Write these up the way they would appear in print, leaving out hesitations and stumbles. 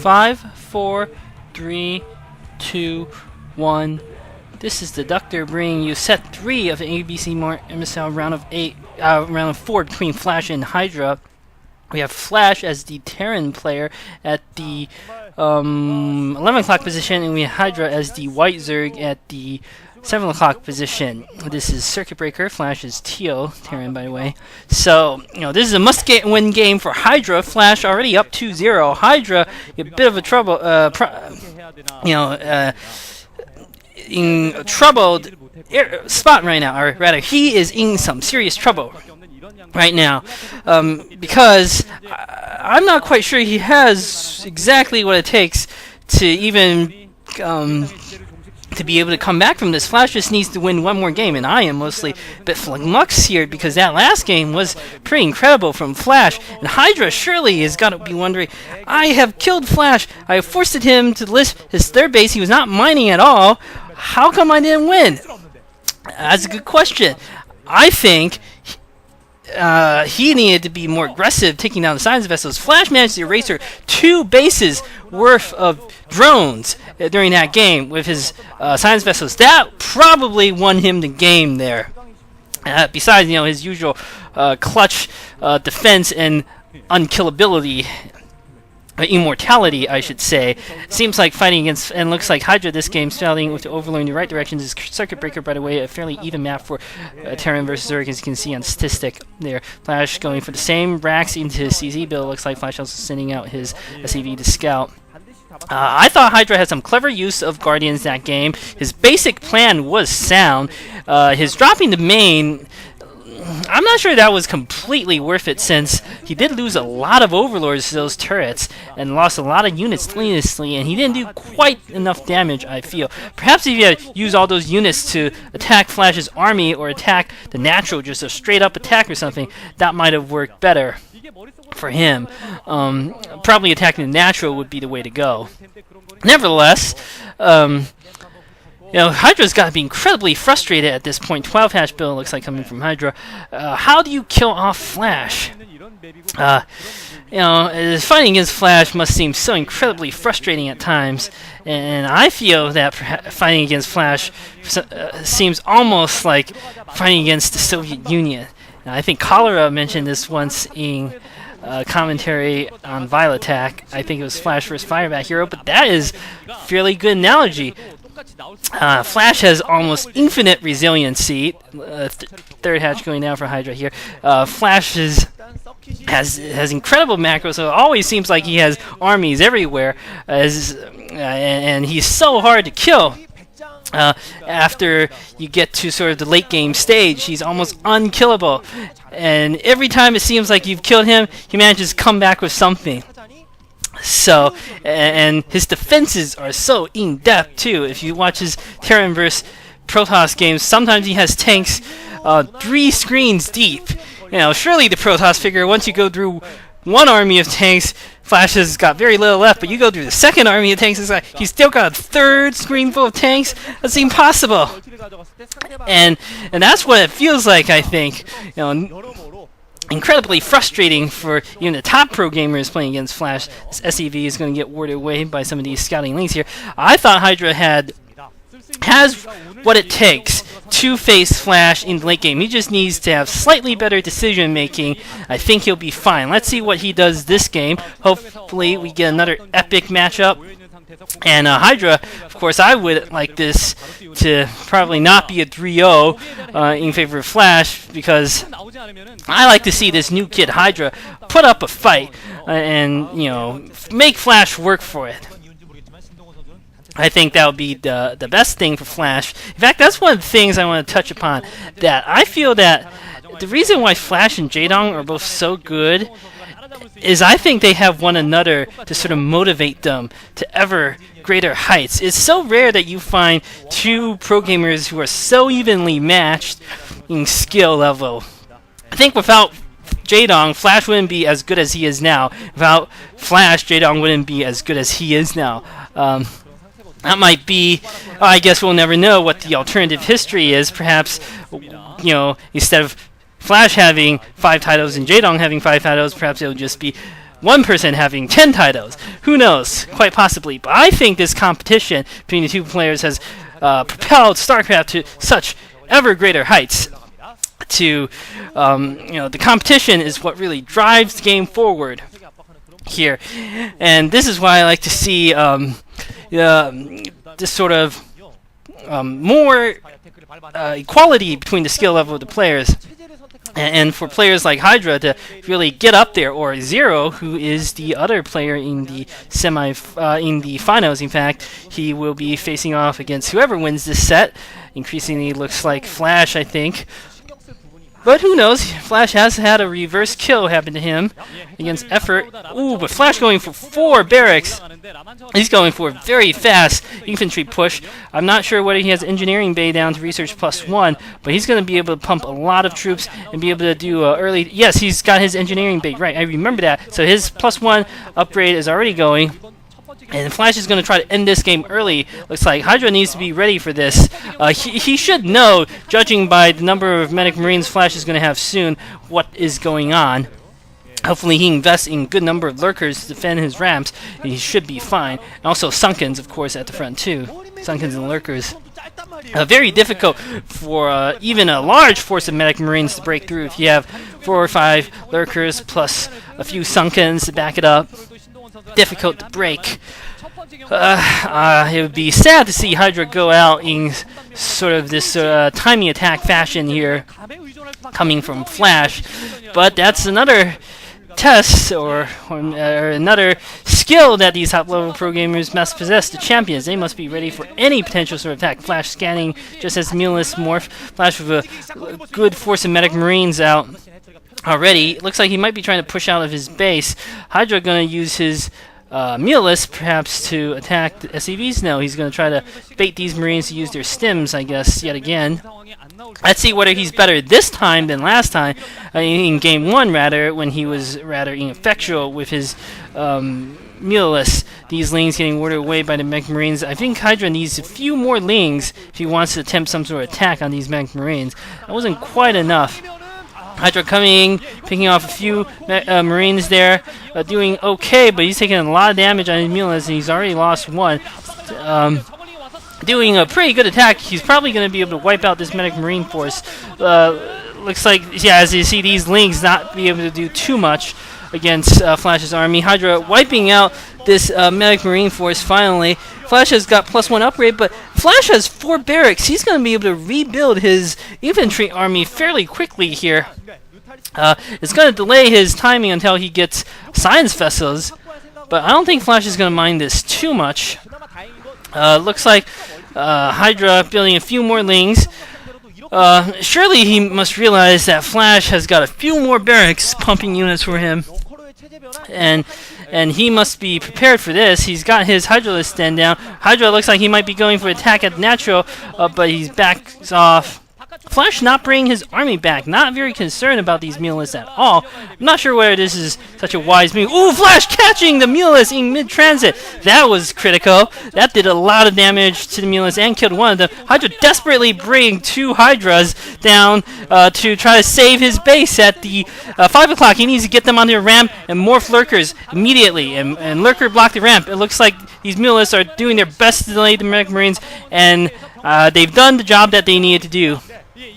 5, 4, 3, 2, 1. This is Deducter bringing you set 3 of the ABCMart MSL round of 4 between Flash and Hydra. We have Flash as the Terran player at the 11 o'clock position, and we have Hydra as the White Zerg at the 7 o'clock position. This is Circuit Breaker. Flash is Teal, Terran by the way. So, this is a must-win game for Hydra. Flash already up 2-0. Hydra, a bit of a trouble, in a troubled spot right now, or rather, he is in some serious trouble right now, because I'm not quite sure he has exactly what it takes to even to be able to come back from this. Flash just needs to win one more game, and I am mostly a bit flummoxed here because that last game was pretty incredible from Flash, and Hydra surely has got to be wondering, I have killed Flash, I have forced him to list his third base, he was not mining at all, how come I didn't win? That's a good question. I think he needed to be more aggressive taking down the science vessels. Flash managed to erase 2 bases worth of drones during that game with his science vessels. That probably won him the game there. Besides, his usual clutch defense and unkillability. Immortality, I should say. Seems like fighting against, and looks like Hydra this game starting with the Overlord in the right direction. This is Circuit Breaker, by the way, a fairly even map for Terran versus Zerg, as you can see on statistic there. Flash going for the same racks into his CZ build. Looks like Flash also sending out his SEV to scout. I thought Hydra had some clever use of Guardians that game. His basic plan was sound. His dropping the main, I'm not sure that was completely worth it, since he did lose a lot of Overlords to those turrets and lost a lot of units needlessly, and he didn't do quite enough damage, I feel. Perhaps if he had used all those units to attack Flash's army or attack the natural, just a straight up attack or something, that might have worked better for him. Probably attacking the natural would be the way to go. Nevertheless, Hydra's got to be incredibly frustrated at this point. 12-hash build looks like coming from Hydra. How do you kill off Flash? Fighting against Flash must seem so incredibly frustrating at times, and I feel that fighting against Flash seems almost like fighting against the Soviet Union. Now, I think Cholera mentioned this once in commentary on Vile Attack. I think it was Flash vs. Fireback Hero, but that is a fairly good analogy. Flash has almost infinite resiliency. Third hatch going down for Hydra here. Flash has incredible macros, so it always seems like he has armies everywhere, and he's so hard to kill. After you get to sort of the late game stage, he's almost unkillable, and every time it seems like you've killed him, he manages to come back with something. So, and his defenses are so in-depth too. If you watch his Terran vs. Protoss games, sometimes he has tanks 3 screens deep. Surely the Protoss figure, once you go through one army of tanks, Flash has got very little left, but you go through the second army of tanks, it's like he's still got a 3rd screen full of tanks. That's impossible. And that's what it feels like, I think. Incredibly frustrating for even the top pro gamers playing against Flash. This SEV is going to get warded away by some of these scouting links here. I thought Hydra has what it takes to face Flash in the late game. He just needs to have slightly better decision making. I think he'll be fine. Let's see what he does this game. Hopefully we get another epic matchup. And Hydra, of course, I would like this to probably not be a 3-0 in favor of Flash, because I like to see this new kid Hydra put up a fight and make Flash work for it. I think that would be the best thing for Flash. In fact, that's one of the things I want to touch upon. That I feel that the reason why Flash and Jaedong are both so good is I think they have one another to sort of motivate them to ever greater heights. It's so rare that you find 2 pro gamers who are so evenly matched in skill level. I think without Jaedong, Flash wouldn't be as good as he is now. Without Flash, Jaedong wouldn't be as good as he is now. That might be, I guess we'll never know what the alternative history is. Perhaps, instead of Flash having 5 titles and Jaedong having 5 titles, perhaps it'll just be one person having 10 titles. Who knows? Quite possibly. But I think this competition between the two players has propelled StarCraft to such ever greater heights. The competition is what really drives the game forward here, and this is why I like to see this sort of more equality between the skill level of the players. And for players like Hydra to really get up there, or Zero, who is the other player in the in the finals. In fact, he will be facing off against whoever wins this set. Increasingly looks like Flash, I think. But who knows? Flash has had a reverse kill happen to him against Effort. Ooh, but Flash going for 4 barracks. He's going for a very fast infantry push. I'm not sure whether he has Engineering Bay down to Research +1, but he's going to be able to pump a lot of troops and be able to do early... Yes, he's got his Engineering Bay, right, I remember that. So his +1 upgrade is already going. And Flash is going to try to end this game early. Looks like Hydra needs to be ready for this. He should know, judging by the number of Medic Marines Flash is going to have soon, what is going on. Hopefully he invests in a good number of Lurkers to defend his ramps, and he should be fine. And also Sunkens, of course, at the front too. Sunkens and Lurkers. Very difficult for even a large force of Medic Marines to break through if you have 4 or 5 Lurkers plus a few Sunkens to back it up. Difficult to break. It would be sad to see Hydra go out in sort of this timing attack fashion here, coming from Flash, but that's another test or another skill that these top-level pro gamers must possess. The champions, they must be ready for any potential sort of attack. Flash scanning just as Mulus morph. Flash with a good force of Medic Marines out already. It looks like he might be trying to push out of his base. Hydra going to use his Mulus perhaps to attack the SCVs. No, he's going to try to bait these Marines to use their stims, I guess, yet again. Let's see whether he's better this time than last time, in Game 1 rather, when he was rather ineffectual with his Mulus. These Lings getting ordered away by the Mech Marines. I think Hydra needs a few more Lings if he wants to attempt some sort of attack on these Mech Marines. That wasn't quite enough. Hydra coming, picking off a few Marines there, doing okay, but he's taking a lot of damage on his Mulus, and he's already lost 1. Doing a pretty good attack. He's probably going to be able to wipe out this Medic Marine force. Looks like, yeah, as you see, these Lings not be able to do too much against Flash's army. Hydra wiping out this Medic Marine force finally. Flash has got +1 upgrade, but Flash has 4 barracks. He's going to be able to rebuild his infantry army fairly quickly here. It's going to delay his timing until he gets science vessels, but I don't think Flash is going to mind this too much. Looks like Hydra building a few more Lings. Surely he must realize that Flash has got a few more barracks pumping units for him, and he must be prepared for this. He's got his Hydralist stand down. Hydra looks like he might be going for attack at natural, but he's backs off. Flash not bringing his army back. Not very concerned about these Mulus at all. I'm not sure whether this is such a wise move. Ooh, Flash catching the Mulus in mid-transit. That was critical. That did a lot of damage to the Mulus and killed one of them. Hydra desperately bringing 2 Hydras down to try to save his base at the 5 o'clock. He needs to get them on their ramp and morph Lurkers immediately. And Lurker blocked the ramp. It looks like these Mulus are doing their best to delay the Mech Marines, and they've done the job that they needed to do.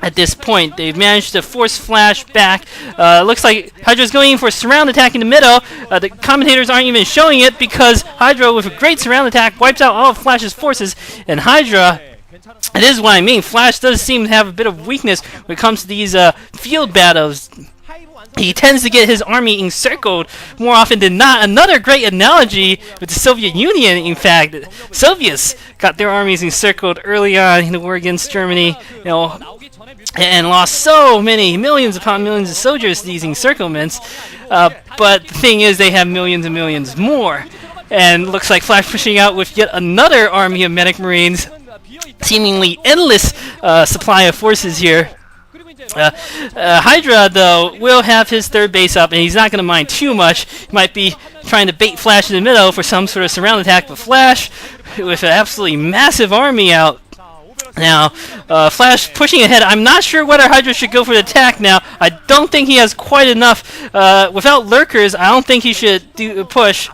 At this point, they've managed to force Flash back. Looks like Hydra's going in for a surround attack in the middle. The commentators aren't even showing it because Hydra, with a great surround attack, wipes out all of Flash's forces. And Hydra, it is what I mean, Flash does seem to have a bit of weakness when it comes to these field battles. He tends to get his army encircled more often than not. Another great analogy with the Soviet Union, in fact. Soviets got their armies encircled early on in the war against Germany, and lost so many, millions upon millions of soldiers to these encirclements. But the thing is, they have millions and millions more. And looks like Flash pushing out with yet another army of Medic Marines. Seemingly endless supply of forces here. Hydra, though, will have his 3rd base up, and he's not going to mind too much. He might be trying to bait Flash in the middle for some sort of surround attack, but Flash, with an absolutely massive army out, Now, Flash pushing ahead. I'm not sure whether Hydra should go for the attack now. I don't think he has quite enough. Without lurkers, I don't think he should do a push.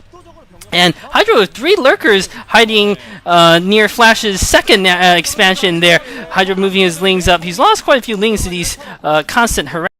And Hydra with 3 lurkers hiding near Flash's second expansion there. Hydra moving his lings up. He's lost quite a few lings to these constant harass.